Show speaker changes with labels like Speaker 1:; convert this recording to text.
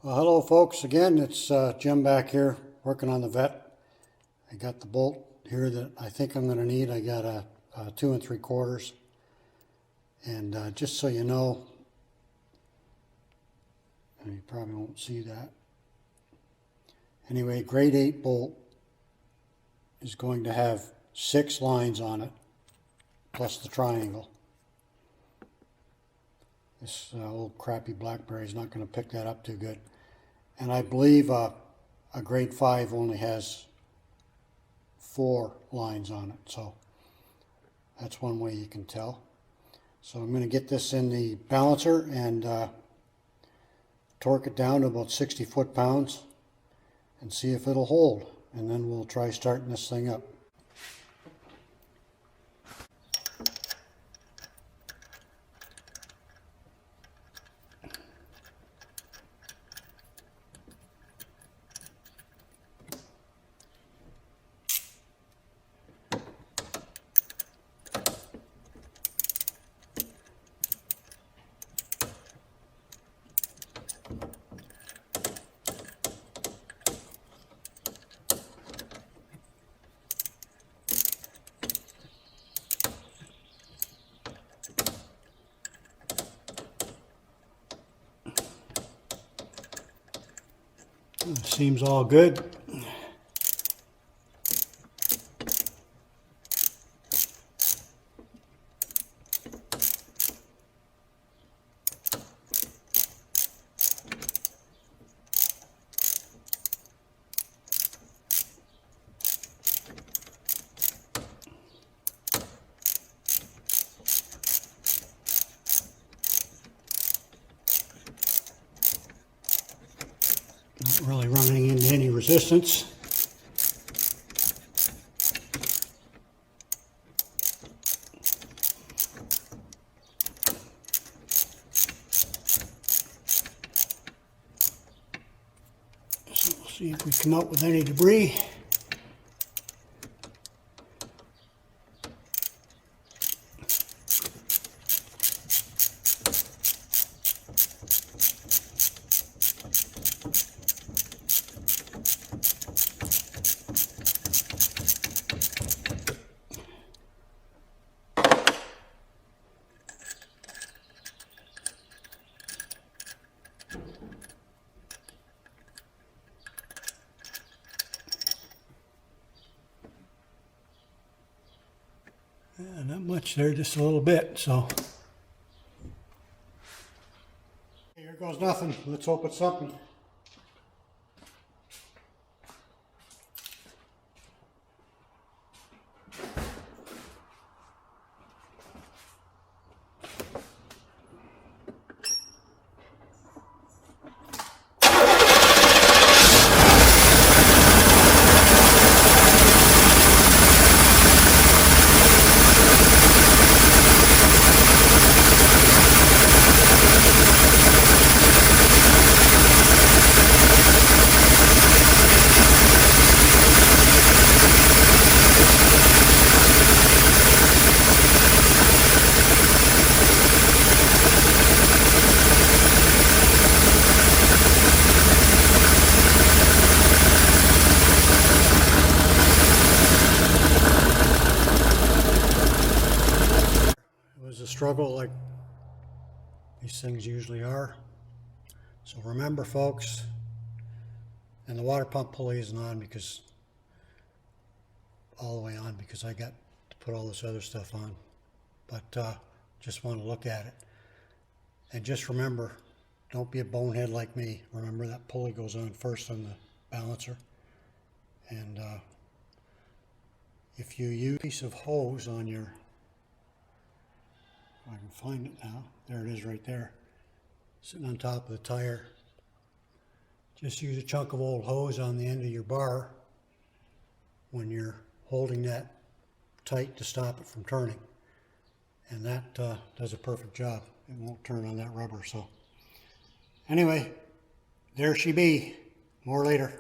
Speaker 1: Well, hello folks, again it's Jim back here working on the Vette. I got the bolt here that I think I'm going to need. I got a 2 3/4, and just so you know, and you probably won't see that. Anyway, grade 8 bolt is going to have 6 lines on it, plus the triangle. This old crappy BlackBerry is not going to pick that up too good. And I believe a grade 5 only has 4 lines on it, so that's one way you can tell. So I'm going to get this in the balancer and torque it down to about 60 foot-pounds and see if it'll hold. And then we'll try starting this thing up. Seems all good. Not really running into any resistance. So we'll see if we come out with any debris. Yeah, not much there, just a little bit, so. Here goes nothing. Let's hope it's something. A struggle like these things usually are. So remember folks, and the water pump pulley isn't on because all the way on because I got to put all this other stuff on, but just want to look at it. And just remember, don't be a bonehead like me. Remember that pulley goes on first on the balancer, and if you use a piece of hose on your, I can find it now. There it is right there, sitting on top of the tire. Just use a chunk of old hose on the end of your bar when you're holding that tight to stop it from turning. And that does a perfect job. It won't turn on that rubber. So anyway, there she be. More later.